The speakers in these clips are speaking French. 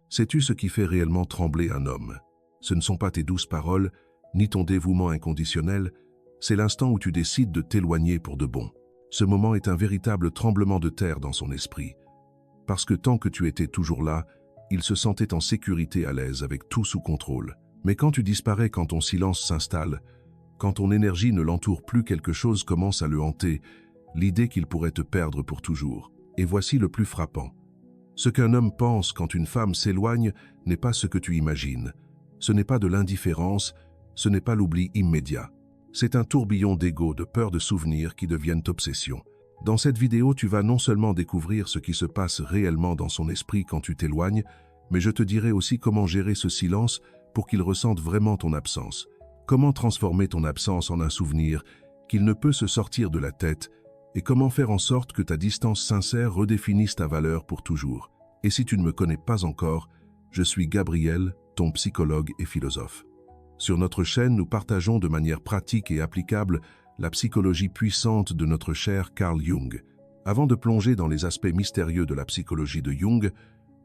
Sais-tu ce qui fait réellement trembler un homme? Ce ne sont pas tes douces paroles, ni ton dévouement inconditionnel, c'est l'instant où tu décides de t'éloigner pour de bon. Ce moment est un véritable tremblement de terre dans son esprit. Parce que tant que tu étais toujours là, il se sentait en sécurité à l'aise avec tout sous contrôle. Mais quand tu disparais, quand ton silence s'installe, quand ton énergie ne l'entoure plus, quelque chose commence à le hanter, l'idée qu'il pourrait te perdre pour toujours. Et voici le plus frappant. Ce qu'un homme pense quand une femme s'éloigne n'est pas ce que tu imagines. Ce n'est pas de l'indifférence, ce n'est pas l'oubli immédiat. C'est un tourbillon d'ego, de peur, de souvenirs qui deviennent obsession. Dans cette vidéo, tu vas non seulement découvrir ce qui se passe réellement dans son esprit quand tu t'éloignes, mais je te dirai aussi comment gérer ce silence pour qu'il ressente vraiment ton absence. Comment transformer ton absence en un souvenir qu'il ne peut se sortir de la tête et comment faire en sorte que ta distance sincère redéfinisse ta valeur pour toujours. Et si tu ne me connais pas encore, je suis Gabriel, ton psychologue et philosophe. Sur notre chaîne, nous partageons de manière pratique et applicable la psychologie puissante de notre cher Carl Jung. Avant de plonger dans les aspects mystérieux de la psychologie de Jung,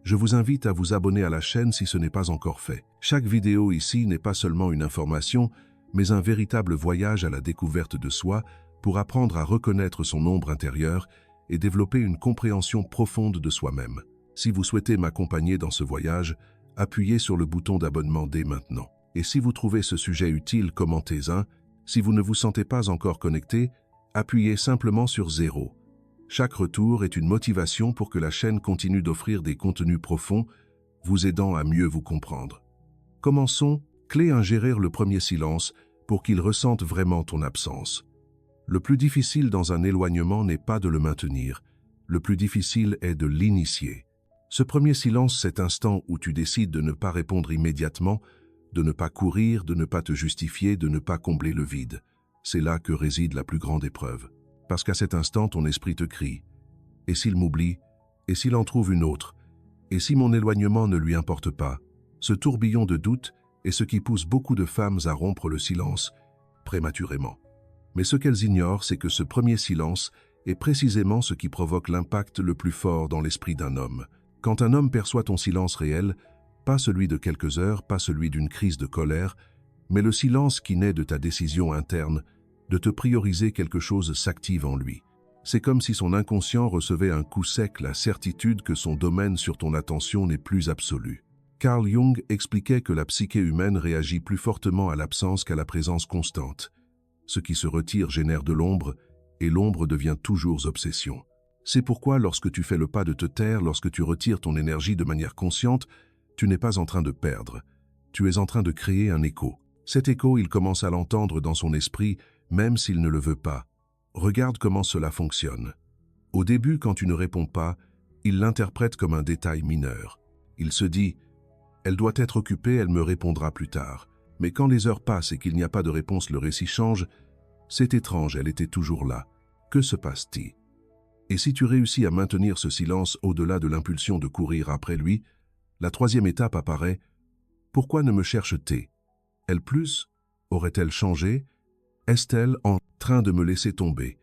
je vous invite à vous abonner à la chaîne si ce n'est pas encore fait. Chaque vidéo ici n'est pas seulement une information, mais un véritable voyage à la découverte de soi pour apprendre à reconnaître son ombre intérieure et développer une compréhension profonde de soi-même. Si vous souhaitez m'accompagner dans ce voyage, appuyez sur le bouton d'abonnement dès maintenant. Et si vous trouvez ce sujet utile, commentez-en. Si vous ne vous sentez pas encore connecté, appuyez simplement sur 0. Chaque retour est une motivation pour que la chaîne continue d'offrir des contenus profonds, vous aidant à mieux vous comprendre. Commençons. Clé 1. Gérer le premier silence pour qu'il ressente vraiment ton absence. Le plus difficile dans un éloignement n'est pas de le maintenir. Le plus difficile est de l'initier. Ce premier silence, cet instant où tu décides de ne pas répondre immédiatement, de ne pas courir, de ne pas te justifier, de ne pas combler le vide. C'est là que réside la plus grande épreuve. Parce qu'à cet instant, ton esprit te crie. Et s'il m'oublie? Et s'il en trouve une autre? Et si mon éloignement ne lui importe pas? Ce tourbillon de doute est ce qui pousse beaucoup de femmes à rompre le silence prématurément. Mais ce qu'elles ignorent, c'est que ce premier silence est précisément ce qui provoque l'impact le plus fort dans l'esprit d'un homme. Quand un homme perçoit ton silence réel, pas celui de quelques heures, pas celui d'une crise de colère, mais le silence qui naît de ta décision interne, de te prioriser quelque chose s'active en lui. C'est comme si son inconscient recevait un coup sec, la certitude que son domaine sur ton attention n'est plus absolu. Carl Jung expliquait que la psyché humaine réagit plus fortement à l'absence qu'à la présence constante. Ce qui se retire génère de l'ombre, et l'ombre devient toujours obsession. C'est pourquoi lorsque tu fais le pas de te taire, lorsque tu retires ton énergie de manière consciente, tu n'es pas en train de perdre. Tu es en train de créer un écho. Cet écho, il commence à l'entendre dans son esprit, même s'il ne le veut pas. Regarde comment cela fonctionne. Au début, quand tu ne réponds pas, il l'interprète comme un détail mineur. Il se dit « Elle doit être occupée, elle me répondra plus tard ». Mais quand les heures passent et qu'il n'y a pas de réponse, le récit change. C'est étrange, elle était toujours là. Que se passe-t-il? Et si tu réussis à maintenir ce silence au-delà de l'impulsion de courir après lui, la troisième étape apparaît. Pourquoi ne me cherche-t-elle? Elle plus? Aurait-elle changé? Est-elle en train de me laisser tomber?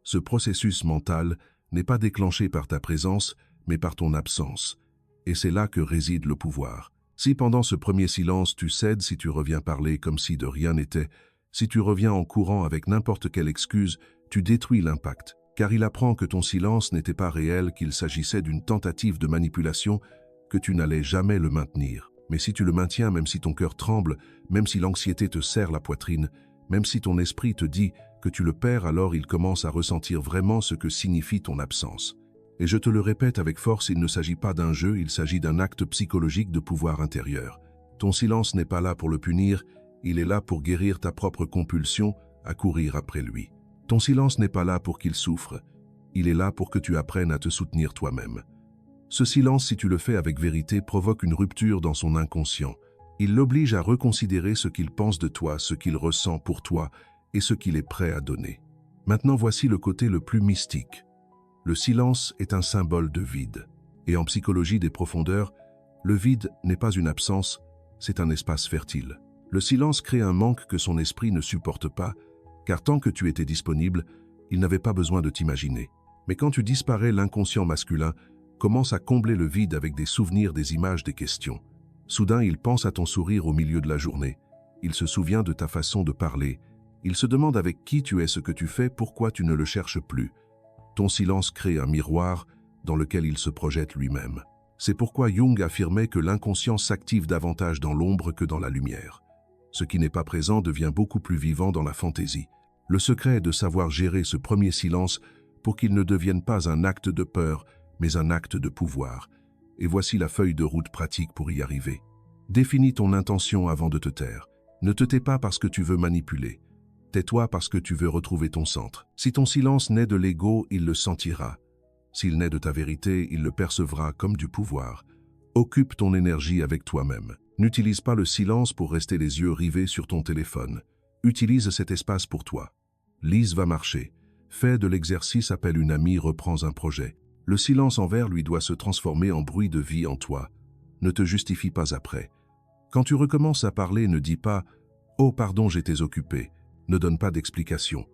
Ce processus mental n'est pas déclenché par ta présence, mais par ton absence. Et c'est là que réside le pouvoir. Si pendant ce premier silence tu cèdes, si tu reviens parler comme si de rien n'était, si tu reviens en courant avec n'importe quelle excuse, tu détruis l'impact. Car il apprend que ton silence n'était pas réel, qu'il s'agissait d'une tentative de manipulation, que tu n'allais jamais le maintenir. Mais si tu le maintiens, même si ton cœur tremble, même si l'anxiété te serre la poitrine, même si ton esprit te dit que tu le perds, alors il commence à ressentir vraiment ce que signifie ton absence. Et je te le répète avec force, il ne s'agit pas d'un jeu, il s'agit d'un acte psychologique de pouvoir intérieur. Ton silence n'est pas là pour le punir, il est là pour guérir ta propre compulsion à courir après lui. Ton silence n'est pas là pour qu'il souffre, il est là pour que tu apprennes à te soutenir toi-même. Ce silence, si tu le fais avec vérité, provoque une rupture dans son inconscient. Il l'oblige à reconsidérer ce qu'il pense de toi, ce qu'il ressent pour toi et ce qu'il est prêt à donner. Maintenant, voici le côté le plus mystique. Le silence est un symbole de vide. Et en psychologie des profondeurs, le vide n'est pas une absence, c'est un espace fertile. Le silence crée un manque que son esprit ne supporte pas, car tant que tu étais disponible, il n'avait pas besoin de t'imaginer. Mais quand tu disparais, l'inconscient masculin commence à combler le vide avec des souvenirs, des images, des questions. Soudain, il pense à ton sourire au milieu de la journée. Il se souvient de ta façon de parler. Il se demande avec qui tu es, ce que tu fais, pourquoi tu ne le cherches plus. Ton silence crée un miroir dans lequel il se projette lui-même. C'est pourquoi Jung affirmait que l'inconscient s'active davantage dans l'ombre que dans la lumière. Ce qui n'est pas présent devient beaucoup plus vivant dans la fantaisie. Le secret est de savoir gérer ce premier silence pour qu'il ne devienne pas un acte de peur, mais un acte de pouvoir. Et voici la feuille de route pratique pour y arriver. Définis ton intention avant de te taire. Ne te tais pas parce que tu veux manipuler. Tais-toi parce que tu veux retrouver ton centre. Si ton silence naît de l'ego, il le sentira. S'il naît de ta vérité, il le percevra comme du pouvoir. Occupe ton énergie avec toi-même. N'utilise pas le silence pour rester les yeux rivés sur ton téléphone. Utilise cet espace pour toi. Lise va marcher. Fais de l'exercice, appelle une amie, reprends un projet. Le silence envers lui doit se transformer en bruit de vie en toi. Ne te justifie pas après. Quand tu recommences à parler, ne dis pas « Oh, pardon, j'étais occupé ». Ne donne pas d'explication.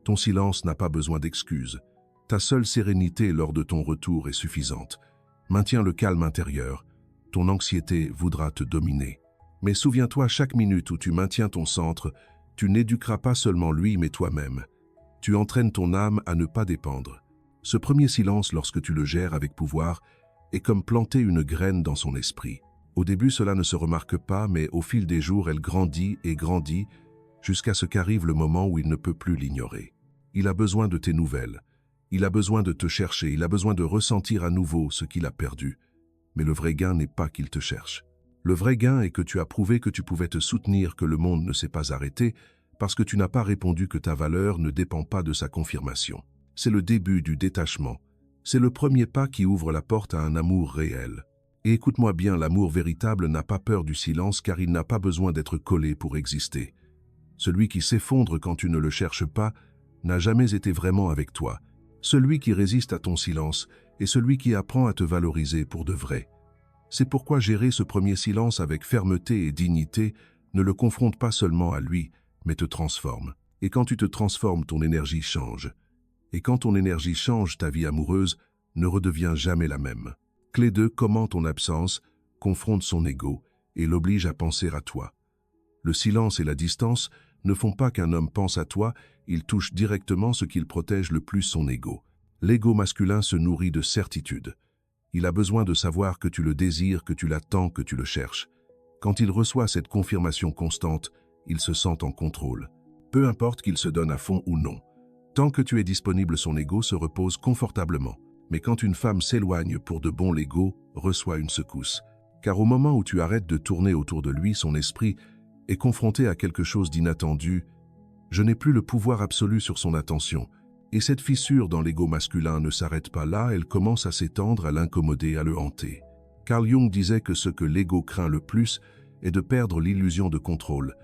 Ton silence n'a pas besoin d'excuses. Ta seule sérénité lors de ton retour est suffisante. Maintiens le calme intérieur. Ton anxiété voudra te dominer. Mais souviens-toi, chaque minute où tu maintiens ton centre, tu n'éduqueras pas seulement lui, mais toi-même. Tu entraînes ton âme à ne pas dépendre. Ce premier silence, lorsque tu le gères avec pouvoir, est comme planter une graine dans son esprit. Au début, cela ne se remarque pas, mais au fil des jours, elle grandit et grandit, jusqu'à ce qu'arrive le moment où il ne peut plus l'ignorer. Il a besoin de tes nouvelles. Il a besoin de te chercher. Il a besoin de ressentir à nouveau ce qu'il a perdu. Mais le vrai gain n'est pas qu'il te cherche. Le vrai gain est que tu as prouvé que tu pouvais te soutenir, que le monde ne s'est pas arrêté, parce que tu n'as pas répondu que ta valeur ne dépend pas de sa confirmation. C'est le début du détachement. C'est le premier pas qui ouvre la porte à un amour réel. Et écoute-moi bien, l'amour véritable n'a pas peur du silence car il n'a pas besoin d'être collé pour exister. Celui qui s'effondre quand tu ne le cherches pas n'a jamais été vraiment avec toi. Celui qui résiste à ton silence est celui qui apprend à te valoriser pour de vrai. C'est pourquoi gérer ce premier silence avec fermeté et dignité ne le confronte pas seulement à lui, mais te transforme. Et quand tu te transformes, ton énergie change. Et quand ton énergie change, ta vie amoureuse ne redevient jamais la même. Clé 2, comment ton absence confronte son ego et l'oblige à penser à toi. Le silence et la distance ne font pas qu'un homme pense à toi, ils touchent directement ce qu'il protège le plus, son ego. L'ego masculin se nourrit de certitude. Il a besoin de savoir que tu le désires, que tu l'attends, que tu le cherches. Quand il reçoit cette confirmation constante, il se sent en contrôle. Peu importe qu'il se donne à fond ou non. Tant que tu es disponible, son ego se repose confortablement. Mais quand une femme s'éloigne pour de bon, l'ego reçoit une secousse. Car au moment où tu arrêtes de tourner autour de lui, son esprit est confronté à quelque chose d'inattendu. Je n'ai plus le pouvoir absolu sur son attention. Et cette fissure dans l'ego masculin ne s'arrête pas là, elle commence à s'étendre, à l'incommoder, à le hanter. Carl Jung disait que ce que l'ego craint le plus est de perdre l'illusion de contrôle.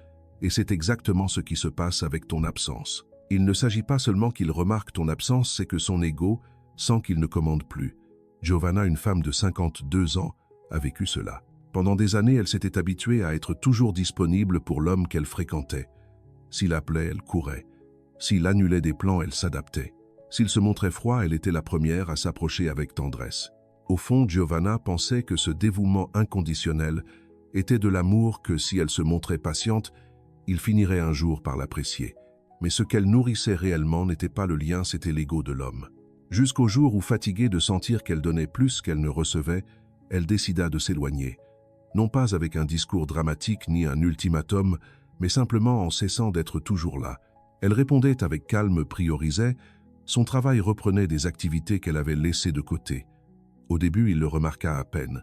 Et c'est exactement ce qui se passe avec ton absence. Il ne s'agit pas seulement qu'il remarque ton absence, c'est que son ego sent qu'il ne commande plus. Giovanna, une femme de 52 ans, a vécu cela. Pendant des années, elle s'était habituée à être toujours disponible pour l'homme qu'elle fréquentait. S'il appelait, elle courait. S'il annulait des plans, elle s'adaptait. S'il se montrait froid, elle était la première à s'approcher avec tendresse. Au fond, Giovanna pensait que ce dévouement inconditionnel était de l'amour que, si elle se montrait patiente, il finirait un jour par l'apprécier. Mais ce qu'elle nourrissait réellement n'était pas le lien, c'était l'ego de l'homme. Jusqu'au jour où, fatiguée de sentir qu'elle donnait plus qu'elle ne recevait, elle décida de s'éloigner. Non pas avec un discours dramatique ni un ultimatum, mais simplement en cessant d'être toujours là. Elle répondait avec calme, priorisait. Son travail reprenait des activités qu'elle avait laissées de côté. Au début, il le remarqua à peine.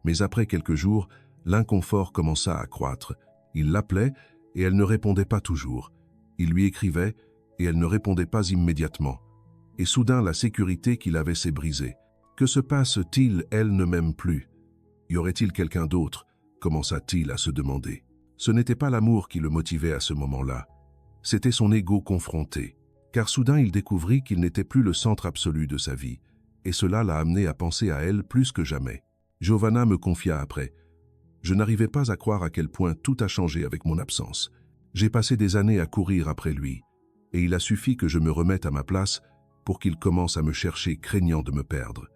Mais après quelques jours, l'inconfort commença à croître. Il l'appelait et elle ne répondait pas toujours. Il lui écrivait et elle ne répondait pas immédiatement. Et soudain, la sécurité qu'il avait s'est brisée. Que se passe-t-il? Elle ne m'aime plus. Y aurait-il quelqu'un d'autre? Commença-t-il à se demander. Ce n'était pas l'amour qui le motivait à ce moment-là. C'était son ego confronté. Car soudain, il découvrit qu'il n'était plus le centre absolu de sa vie. Et cela l'a amené à penser à elle plus que jamais. Giovanna me confia après. Je n'arrivais pas à croire à quel point tout a changé avec mon absence. J'ai passé des années à courir après lui. Et il a suffi que je me remette à ma place pour qu'il commence à me chercher, craignant de me perdre.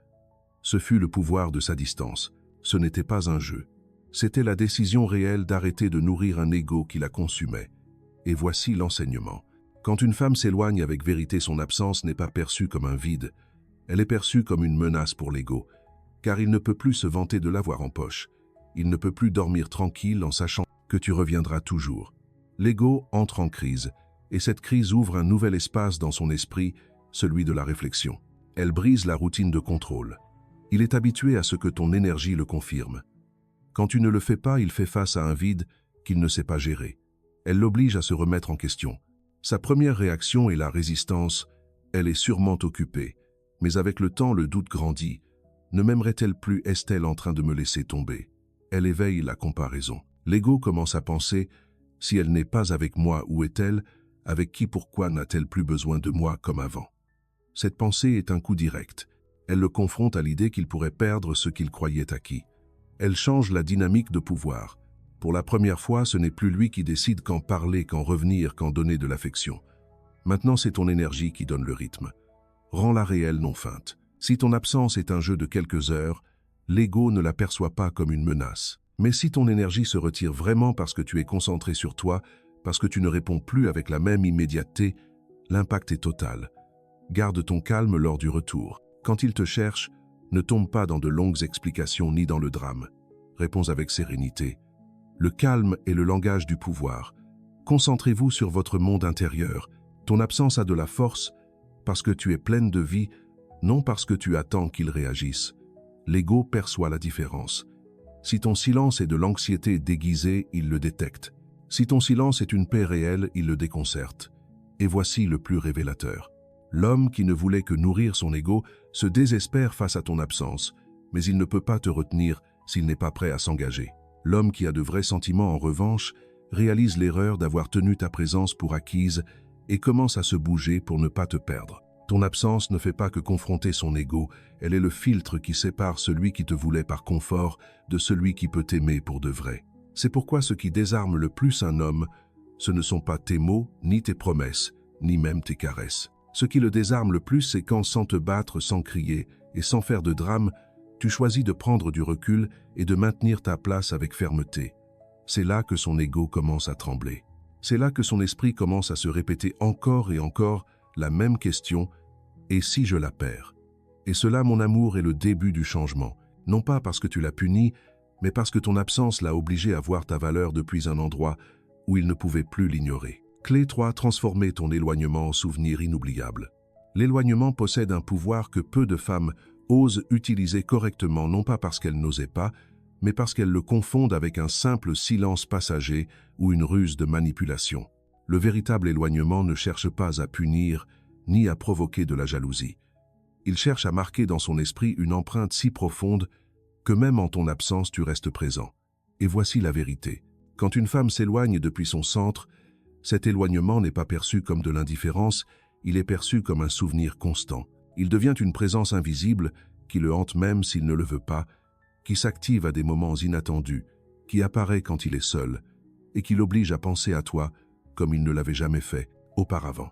Ce fut le pouvoir de sa distance. Ce n'était pas un jeu. C'était la décision réelle d'arrêter de nourrir un ego qui la consumait. Et voici l'enseignement. Quand une femme s'éloigne avec vérité, son absence n'est pas perçue comme un vide. Elle est perçue comme une menace pour l'ego, car il ne peut plus se vanter de l'avoir en poche. Il ne peut plus dormir tranquille en sachant que tu reviendras toujours. L'ego entre en crise, et cette crise ouvre un nouvel espace dans son esprit, celui de la réflexion. Elle brise la routine de contrôle. Il est habitué à ce que ton énergie le confirme. Quand tu ne le fais pas, il fait face à un vide qu'il ne sait pas gérer. Elle l'oblige à se remettre en question. Sa première réaction est la résistance. Elle est sûrement occupée. Mais avec le temps, le doute grandit. Ne m'aimerait-elle plus? Est-elle en train de me laisser tomber? Elle éveille la comparaison. L'ego commence à penser, si elle n'est pas avec moi, où est-elle? Avec qui? Pourquoi n'a-t-elle plus besoin de moi comme avant? Cette pensée est un coup direct. Elle le confronte à l'idée qu'il pourrait perdre ce qu'il croyait acquis. Elle change la dynamique de pouvoir. Pour la première fois, ce n'est plus lui qui décide quand parler, quand revenir, quand donner de l'affection. Maintenant, c'est ton énergie qui donne le rythme. Rends-la réelle, non feinte. Si ton absence est un jeu de quelques heures, l'ego ne la perçoit pas comme une menace. Mais si ton énergie se retire vraiment parce que tu es concentré sur toi, parce que tu ne réponds plus avec la même immédiateté, l'impact est total. Garde ton calme lors du retour. Quand il te cherche, ne tombe pas dans de longues explications ni dans le drame. Réponds avec sérénité. Le calme est le langage du pouvoir. Concentrez-vous sur votre monde intérieur. Ton absence a de la force parce que tu es pleine de vie, non parce que tu attends qu'il réagisse. L'ego perçoit la différence. Si ton silence est de l'anxiété déguisée, il le détecte. Si ton silence est une paix réelle, il le déconcerte. Et voici le plus révélateur. L'homme qui ne voulait que nourrir son ego se désespère face à ton absence, mais il ne peut pas te retenir s'il n'est pas prêt à s'engager. L'homme qui a de vrais sentiments, en revanche, réalise l'erreur d'avoir tenu ta présence pour acquise et commence à se bouger pour ne pas te perdre. Ton absence ne fait pas que confronter son ego, elle est le filtre qui sépare celui qui te voulait par confort de celui qui peut t'aimer pour de vrai. C'est pourquoi ce qui désarme le plus un homme, ce ne sont pas tes mots, ni tes promesses, ni même tes caresses. Ce qui le désarme le plus, c'est quand, sans te battre, sans crier et sans faire de drame, tu choisis de prendre du recul et de maintenir ta place avec fermeté. C'est là que son ego commence à trembler. C'est là que son esprit commence à se répéter encore et encore la même question, et si je la perds? Et cela, mon amour, est le début du changement, non pas parce que tu l'as puni, mais parce que ton absence l'a obligé à voir ta valeur depuis un endroit où il ne pouvait plus l'ignorer. Clé 3. Transformer ton éloignement en souvenir inoubliable. L'éloignement possède un pouvoir que peu de femmes osent utiliser correctement, non pas parce qu'elles n'osaient pas, mais parce qu'elles le confondent avec un simple silence passager ou une ruse de manipulation. Le véritable éloignement ne cherche pas à punir, ni à provoquer de la jalousie. Il cherche à marquer dans son esprit une empreinte si profonde que même en ton absence tu restes présent. Et voici la vérité. Quand une femme s'éloigne depuis son centre, cet éloignement n'est pas perçu comme de l'indifférence, il est perçu comme un souvenir constant. Il devient une présence invisible qui le hante même s'il ne le veut pas, qui s'active à des moments inattendus, qui apparaît quand il est seul, et qui l'oblige à penser à toi comme il ne l'avait jamais fait auparavant.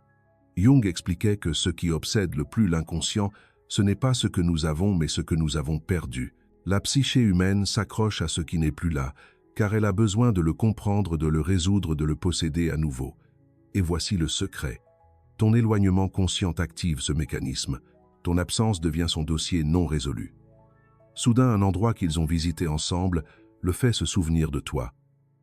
Jung expliquait que ce qui obsède le plus l'inconscient, ce n'est pas ce que nous avons, mais ce que nous avons perdu. La psyché humaine s'accroche à ce qui n'est plus là, car elle a besoin de le comprendre, de le résoudre, de le posséder à nouveau. Et voici le secret. Ton éloignement conscient active ce mécanisme. Ton absence devient son dossier non résolu. Soudain, un endroit qu'ils ont visité ensemble le fait se souvenir de toi.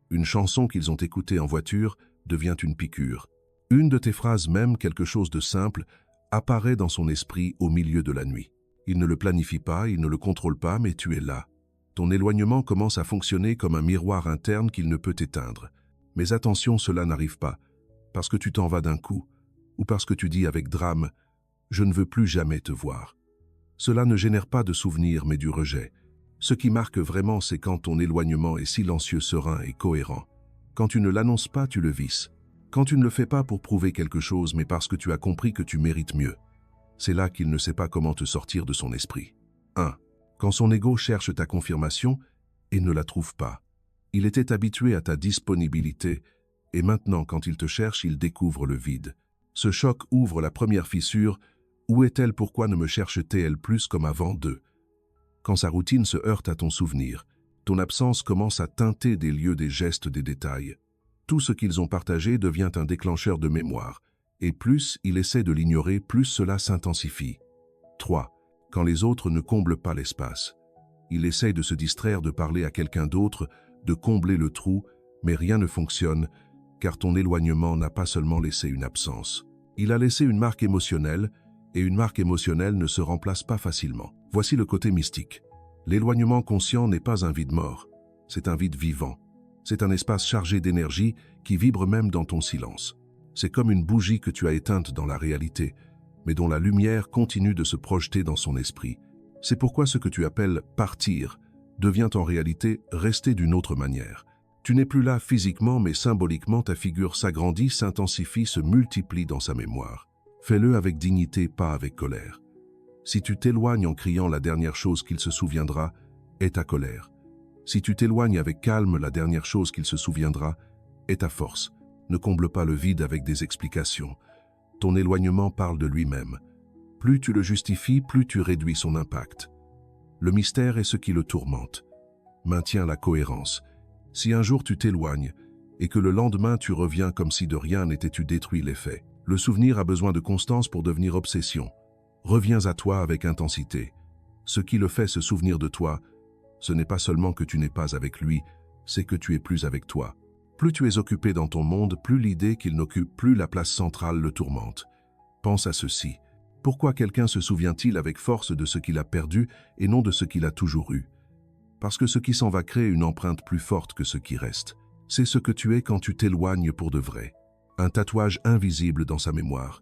Une chanson qu'ils ont écoutée en voiture devient une piqûre. Une de tes phrases, même quelque chose de simple, apparaît dans son esprit au milieu de la nuit. Il ne le planifie pas, il ne le contrôle pas, mais tu es là. Ton éloignement commence à fonctionner comme un miroir interne qu'il ne peut éteindre. Mais attention, cela n'arrive pas, parce que tu t'en vas d'un coup, ou parce que tu dis avec drame « je ne veux plus jamais te voir ». Cela ne génère pas de souvenir, mais du rejet. Ce qui marque vraiment, c'est quand ton éloignement est silencieux, serein et cohérent. Quand tu ne l'annonces pas, tu le visses. Quand tu ne le fais pas pour prouver quelque chose, mais parce que tu as compris que tu mérites mieux. C'est là qu'il ne sait pas comment te sortir de son esprit. 1. Quand son ego cherche ta confirmation et ne la trouve pas. Il était habitué à ta disponibilité, et maintenant, quand il te cherche, il découvre le vide. Ce choc ouvre la première fissure. Où est-elle? Pourquoi ne me cherche-t-elle plus comme avant? 2. Quand sa routine se heurte à ton souvenir, ton absence commence à teinter des lieux, des gestes, des détails. Tout ce qu'ils ont partagé devient un déclencheur de mémoire, et plus il essaie de l'ignorer, plus cela s'intensifie. 3. Quand les autres ne comblent pas l'espace. Il essaye de se distraire, de parler à quelqu'un d'autre, de combler le trou, mais rien ne fonctionne, car ton éloignement n'a pas seulement laissé une absence. Il a laissé une marque émotionnelle, et une marque émotionnelle ne se remplace pas facilement. Voici le côté mystique. L'éloignement conscient n'est pas un vide mort, c'est un vide vivant. C'est un espace chargé d'énergie qui vibre même dans ton silence. C'est comme une bougie que tu as éteinte dans la réalité, mais dont la lumière continue de se projeter dans son esprit. C'est pourquoi ce que tu appelles « partir » devient en réalité « rester d'une autre manière ». Tu n'es plus là physiquement, mais symboliquement, ta figure s'agrandit, s'intensifie, se multiplie dans sa mémoire. Fais-le avec dignité, pas avec colère. Si tu t'éloignes en criant, la dernière chose qu'il se souviendra est ta colère. Si tu t'éloignes avec calme, la dernière chose qu'il se souviendra est ta force. Ne comble pas le vide avec des explications. Ton éloignement parle de lui-même. Plus tu le justifies, plus tu réduis son impact. Le mystère est ce qui le tourmente. Maintiens la cohérence. Si un jour tu t'éloignes et que le lendemain tu reviens comme si de rien n'était, tu détruis l'effet. Le souvenir a besoin de constance pour devenir obsession. Reviens à toi avec intensité. Ce qui le fait se souvenir de toi, ce n'est pas seulement que tu n'es pas avec lui, c'est que tu es plus avec toi. Plus tu es occupé dans ton monde, plus l'idée qu'il n'occupe plus la place centrale le tourmente. Pense à ceci. Pourquoi quelqu'un se souvient-il avec force de ce qu'il a perdu et non de ce qu'il a toujours eu? Parce que ce qui s'en va crée une empreinte plus forte que ce qui reste. C'est ce que tu es quand tu t'éloignes pour de vrai. Un tatouage invisible dans sa mémoire.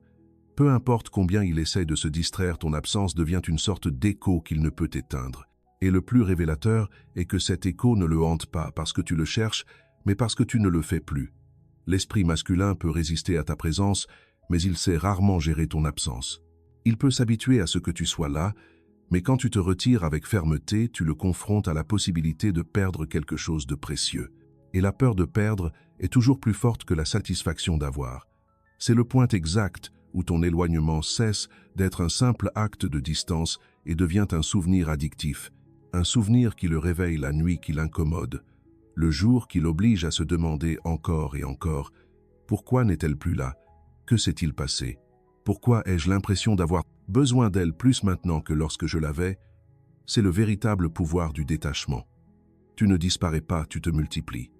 Peu importe combien il essaie de se distraire, ton absence devient une sorte d'écho qu'il ne peut éteindre. Et le plus révélateur est que cet écho ne le hante pas parce que tu le cherches, mais parce que tu ne le fais plus. L'esprit masculin peut résister à ta présence, mais il sait rarement gérer ton absence. Il peut s'habituer à ce que tu sois là, mais quand tu te retires avec fermeté, tu le confrontes à la possibilité de perdre quelque chose de précieux. Et la peur de perdre est toujours plus forte que la satisfaction d'avoir. C'est le point exact où ton éloignement cesse d'être un simple acte de distance et devient un souvenir addictif, un souvenir qui le réveille la nuit, qui l'incommode, le jour qui l'oblige à se demander encore et encore « Pourquoi n'est-elle plus là? Que s'est-il passé? Pourquoi ai-je l'impression d'avoir besoin d'elle plus maintenant que lorsque je l'avais ?» C'est le véritable pouvoir du détachement. Tu ne disparais pas, tu te multiplies.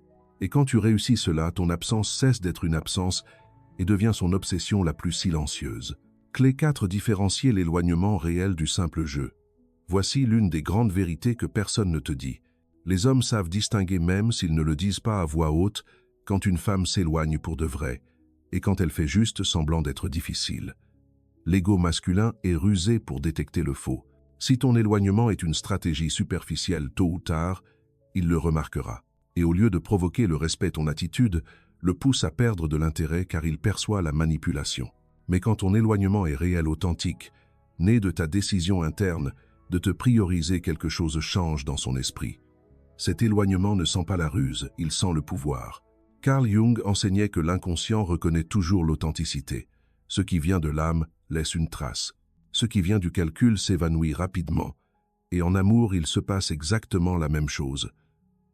Et quand tu réussis cela, ton absence cesse d'être une absence et devient son obsession la plus silencieuse. Clé 4. Différencier l'éloignement réel du simple jeu. Voici l'une des grandes vérités que personne ne te dit. Les hommes savent distinguer, même s'ils ne le disent pas à voix haute, quand une femme s'éloigne pour de vrai et quand elle fait juste semblant d'être difficile. L'ego masculin est rusé pour détecter le faux. Si ton éloignement est une stratégie superficielle, tôt ou tard, il le remarquera. Et au lieu de provoquer le respect, ton attitude le pousse à perdre de l'intérêt car il perçoit la manipulation. Mais quand ton éloignement est réel, authentique, né de ta décision interne de te prioriser, quelque chose change dans son esprit. Cet éloignement ne sent pas la ruse, il sent le pouvoir. Carl Jung enseignait que l'inconscient reconnaît toujours l'authenticité. Ce qui vient de l'âme laisse une trace. Ce qui vient du calcul s'évanouit rapidement. Et en amour, il se passe exactement la même chose.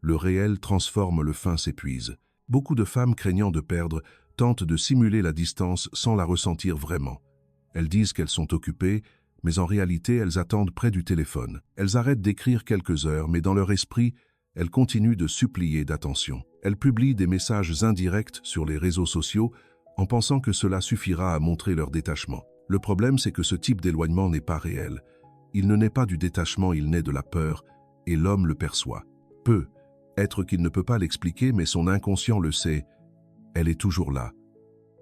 Le réel transforme, le fin s'épuise. Beaucoup de femmes craignant de perdre tentent de simuler la distance sans la ressentir vraiment. Elles disent qu'elles sont occupées, mais en réalité, elles attendent près du téléphone. Elles arrêtent d'écrire quelques heures, mais dans leur esprit, elles continuent de supplier d'attention. Elles publient des messages indirects sur les réseaux sociaux en pensant que cela suffira à montrer leur détachement. Le problème, c'est que ce type d'éloignement n'est pas réel. Il ne naît pas du détachement, il naît de la peur, et l'homme le perçoit. Être qu'il ne peut pas l'expliquer, mais son inconscient le sait. Elle est toujours là.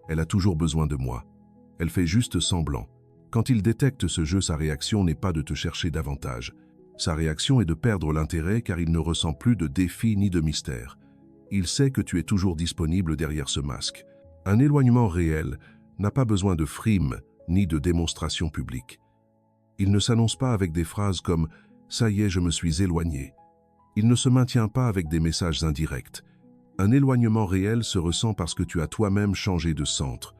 Elle a toujours besoin de moi. Elle fait juste semblant. Quand il détecte ce jeu, sa réaction n'est pas de te chercher davantage. Sa réaction est de perdre l'intérêt car il ne ressent plus de défi ni de mystère. Il sait que tu es toujours disponible derrière ce masque. Un éloignement réel n'a pas besoin de frime ni de démonstration publique. Il ne s'annonce pas avec des phrases comme « ça y est, je me suis éloigné ». Il ne se maintient pas avec des messages indirects. Un éloignement réel se ressent parce que tu as toi-même changé de centre.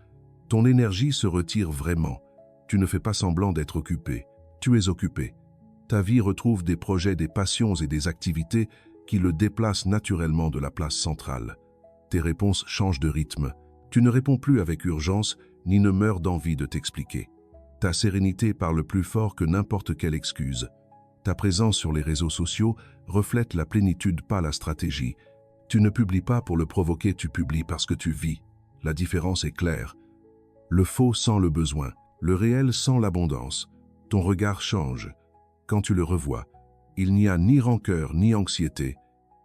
Ton énergie se retire vraiment. Tu ne fais pas semblant d'être occupé. Tu es occupé. ta vie retrouve des projets, des passions et des activités qui le déplacent naturellement de la place centrale. Tes réponses changent de rythme. Tu ne réponds plus avec urgence, ni ne meurs d'envie de t'expliquer. Ta sérénité parle plus fort que n'importe quelle excuse. Ta présence sur les réseaux sociaux reflète la plénitude, pas la stratégie. Tu ne publies pas pour le provoquer, tu publies parce que tu vis. La différence est claire. Le faux sans le besoin, le réel sans l'abondance. Ton regard change. Quand tu le revois, il n'y a ni rancœur ni anxiété.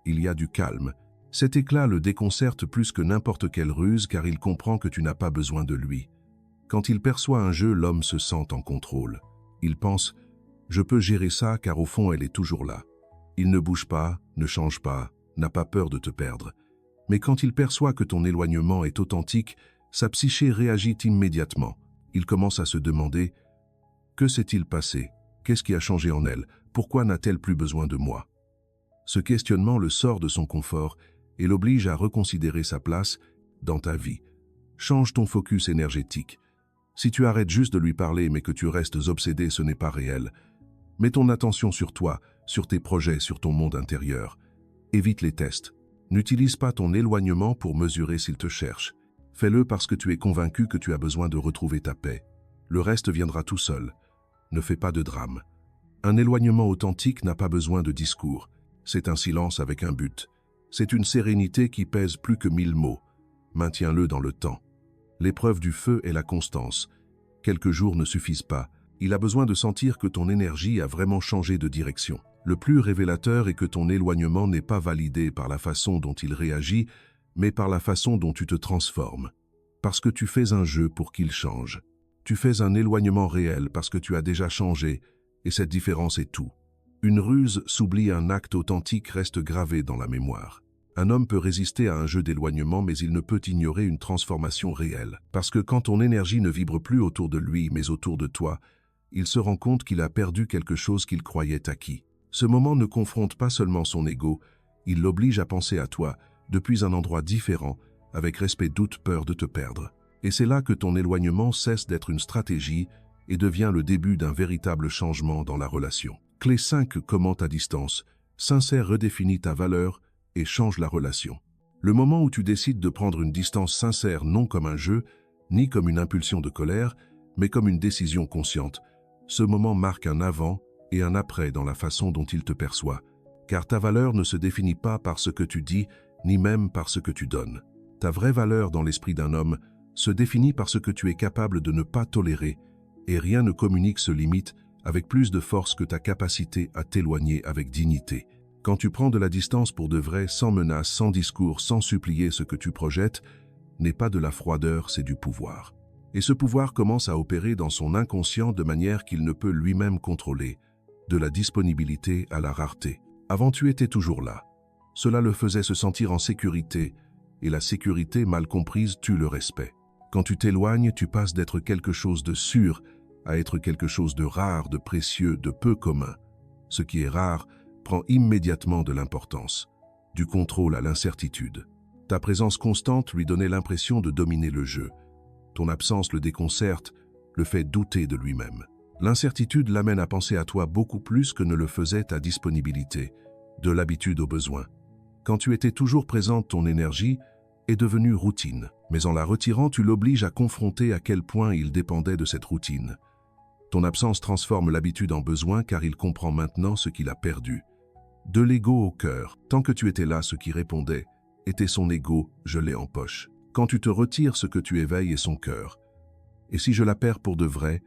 Il y a du calme. Cet éclat le déconcerte plus que n'importe quelle ruse car il comprend que tu n'as pas besoin de lui. Quand il perçoit un jeu, l'homme se sent en contrôle. Il pense « je peux gérer ça car au fond elle est toujours là ». Il ne bouge pas, ne change pas, n'a pas peur de te perdre. Mais quand il perçoit que ton éloignement est authentique, sa psyché réagit immédiatement. Il commence à se demander « que s'est-il passé ? Qu'est-ce qui a changé en elle ? Pourquoi n'a-t-elle plus besoin de moi ?» Ce questionnement le sort de son confort et l'oblige à reconsidérer sa place dans ta vie. Change ton focus énergétique. Si tu arrêtes juste de lui parler mais que tu restes obsédé, ce n'est pas réel. Mets ton attention sur toi, sur tes projets, sur ton monde intérieur. Évite les tests. N'utilise pas ton éloignement pour mesurer s'il te cherche. Fais-le parce que tu es convaincu que tu as besoin de retrouver ta paix. Le reste viendra tout seul. Ne fais pas de drame. Un éloignement authentique n'a pas besoin de discours. C'est un silence avec un but. C'est une sérénité qui pèse plus que 1000 mots. Maintiens-le dans le temps. L'épreuve du feu est la constance. Quelques jours ne suffisent pas. Il a besoin de sentir que ton énergie a vraiment changé de direction. Le plus révélateur est que ton éloignement n'est pas validé par la façon dont il réagit, mais par la façon dont tu te transformes. Parce que tu fais un jeu pour qu'il change. Tu fais un éloignement réel parce que tu as déjà changé, et cette différence est tout. Une ruse s'oublie, un acte authentique reste gravé dans la mémoire. Un homme peut résister à un jeu d'éloignement, mais il ne peut ignorer une transformation réelle. Parce que quand ton énergie ne vibre plus autour de lui, mais autour de toi, il se rend compte qu'il a perdu quelque chose qu'il croyait acquis. Ce moment ne confronte pas seulement son ego, il l'oblige à penser à toi, depuis un endroit différent, avec respect, doute, peur de te perdre. Et c'est là que ton éloignement cesse d'être une stratégie et devient le début d'un véritable changement dans la relation. Clé 5. Comment ta distance sincère redéfinit ta valeur et change la relation. Le moment où tu décides de prendre une distance sincère, non comme un jeu, ni comme une impulsion de colère, mais comme une décision consciente, ce moment marque un avant et un après dans la façon dont il te perçoit, car ta valeur ne se définit pas par ce que tu dis, ni même par ce que tu donnes. Ta vraie valeur dans l'esprit d'un homme se définit par ce que tu es capable de ne pas tolérer, et rien ne communique ce limite avec plus de force que ta capacité à t'éloigner avec dignité. Quand tu prends de la distance pour de vrai, sans menace, sans discours, sans supplier, ce que tu projettes n'est pas de la froideur, c'est du pouvoir. Et ce pouvoir commence à opérer dans son inconscient de manière qu'il ne peut lui-même contrôler, de la disponibilité à la rareté. Avant, tu étais toujours là. Cela le faisait se sentir en sécurité, et la sécurité mal comprise tue le respect. Quand tu t'éloignes, tu passes d'être quelque chose de sûr à être quelque chose de rare, de précieux, de peu commun. Ce qui est rare prend immédiatement de l'importance, du contrôle à l'incertitude. Ta présence constante lui donnait l'impression de dominer le jeu. Ton absence le déconcerte, le fait douter de lui-même. L'incertitude l'amène à penser à toi beaucoup plus que ne le faisait ta disponibilité, de l'habitude au besoin. Quand tu étais toujours présente, ton énergie est devenue routine, mais en la retirant, tu l'obliges à confronter à quel point il dépendait de cette routine. Ton absence transforme l'habitude en besoin car il comprend maintenant ce qu'il a perdu. De l'ego au cœur, tant que tu étais là, ce qui répondait était son ego, je l'ai en poche. Quand tu te retires, ce que tu éveilles est son cœur. Et si je la perds pour de vrai,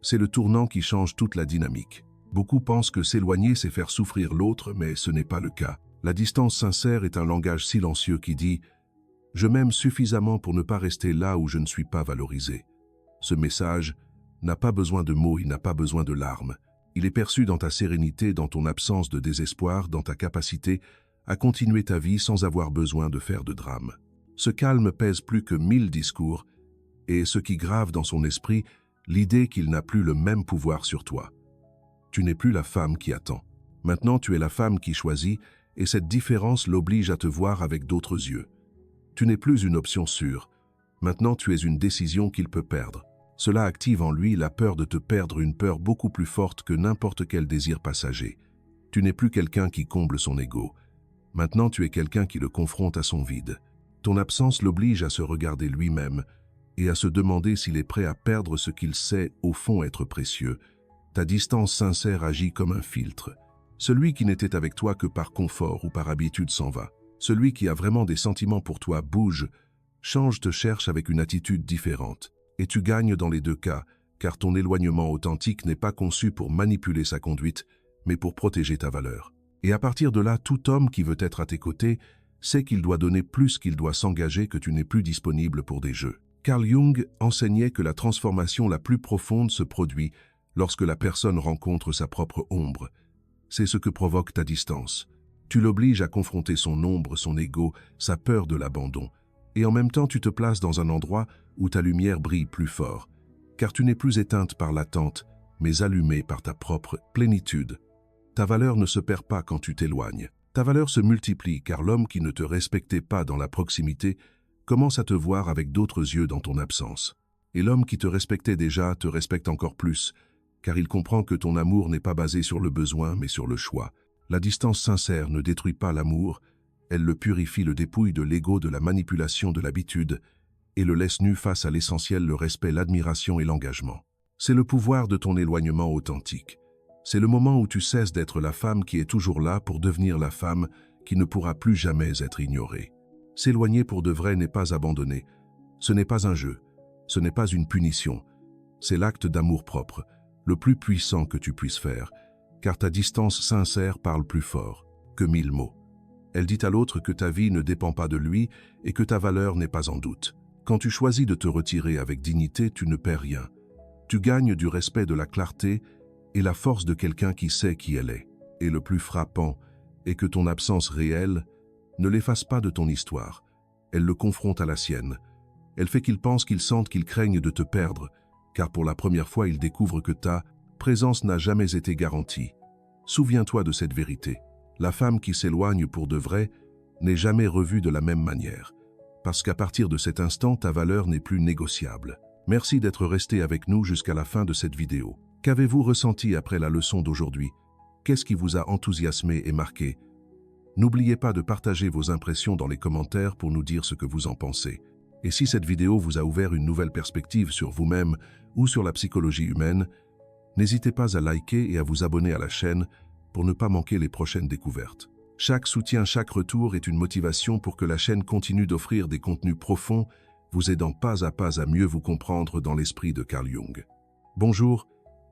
c'est le tournant qui change toute la dynamique. Beaucoup pensent que s'éloigner, c'est faire souffrir l'autre, mais ce n'est pas le cas. La distance sincère est un langage silencieux qui dit « Je m'aime suffisamment pour ne pas rester là où je ne suis pas valorisé ». Ce message n'a pas besoin de mots, il n'a pas besoin de larmes. Il est perçu dans ta sérénité, dans ton absence de désespoir, dans ta capacité à continuer ta vie sans avoir besoin de faire de drame. Ce calme pèse plus que 1000 discours, et ce qui grave dans son esprit, l'idée qu'il n'a plus le même pouvoir sur toi. Tu n'es plus la femme qui attend. Maintenant, tu es la femme qui choisit, et cette différence l'oblige à te voir avec d'autres yeux. Tu n'es plus une option sûre. Maintenant, tu es une décision qu'il peut perdre. Cela active en lui la peur de te perdre, une peur beaucoup plus forte que n'importe quel désir passager. Tu n'es plus quelqu'un qui comble son ego. Maintenant, tu es quelqu'un qui le confronte à son vide. Ton absence l'oblige à se regarder lui-même et à se demander s'il est prêt à perdre ce qu'il sait au fond être précieux. Ta distance sincère agit comme un filtre. Celui qui n'était avec toi que par confort ou par habitude s'en va. Celui qui a vraiment des sentiments pour toi bouge, change, te cherche avec une attitude différente. Et tu gagnes dans les deux cas, car ton éloignement authentique n'est pas conçu pour manipuler sa conduite, mais pour protéger ta valeur. Et à partir de là, tout homme qui veut être à tes côtés sait qu'il doit donner plus, qu'il doit s'engager, que tu n'es plus disponible pour des jeux. Carl Jung enseignait que la transformation la plus profonde se produit lorsque la personne rencontre sa propre ombre. C'est ce que provoque ta distance. Tu l'obliges à confronter son ombre, son ego, sa peur de l'abandon. Et en même temps, tu te places dans un endroit où ta lumière brille plus fort, car tu n'es plus éteinte par l'attente, mais allumée par ta propre plénitude. Ta valeur ne se perd pas quand tu t'éloignes. Ta valeur se multiplie, car l'homme qui ne te respectait pas dans la proximité commence à te voir avec d'autres yeux dans ton absence. Et l'homme qui te respectait déjà te respecte encore plus, car il comprend que ton amour n'est pas basé sur le besoin, mais sur le choix. La distance sincère ne détruit pas l'amour, elle le purifie, le dépouille de l'ego, de la manipulation, de l'habitude, et le laisse nu face à l'essentiel, le respect, l'admiration et l'engagement. C'est le pouvoir de ton éloignement authentique. C'est le moment où tu cesses d'être la femme qui est toujours là pour devenir la femme qui ne pourra plus jamais être ignorée. S'éloigner pour de vrai n'est pas abandonner. Ce n'est pas un jeu. Ce n'est pas une punition. C'est l'acte d'amour-propre, le plus puissant que tu puisses faire, car ta distance sincère parle plus fort que 1000 mots. Elle dit à l'autre que ta vie ne dépend pas de lui et que ta valeur n'est pas en doute. Quand tu choisis de te retirer avec dignité, tu ne perds rien. Tu gagnes du respect, de la clarté et la force de quelqu'un qui sait qui elle est. Et le plus frappant est que ton absence réelle ne l'efface pas de ton histoire. Elle le confronte à la sienne. Elle fait qu'il pense, qu'il sente, qu'il craigne de te perdre, car pour la première fois, il découvre que ta présence n'a jamais été garantie. Souviens-toi de cette vérité. La femme qui s'éloigne pour de vrai n'est jamais revue de la même manière, parce qu'à partir de cet instant, ta valeur n'est plus négociable. Merci d'être resté avec nous jusqu'à la fin de cette vidéo. Qu'avez-vous ressenti après la leçon d'aujourd'hui? Qu'est-ce qui vous a enthousiasmé et marqué? N'oubliez pas de partager vos impressions dans les commentaires pour nous dire ce que vous en pensez. Et si cette vidéo vous a ouvert une nouvelle perspective sur vous-même ou sur la psychologie humaine, n'hésitez pas à liker et à vous abonner à la chaîne pour ne pas manquer les prochaines découvertes. Chaque soutien, chaque retour est une motivation pour que la chaîne continue d'offrir des contenus profonds, vous aidant pas à mieux vous comprendre dans l'esprit de Carl Jung. Bonjour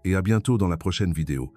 et à bientôt dans la prochaine vidéo.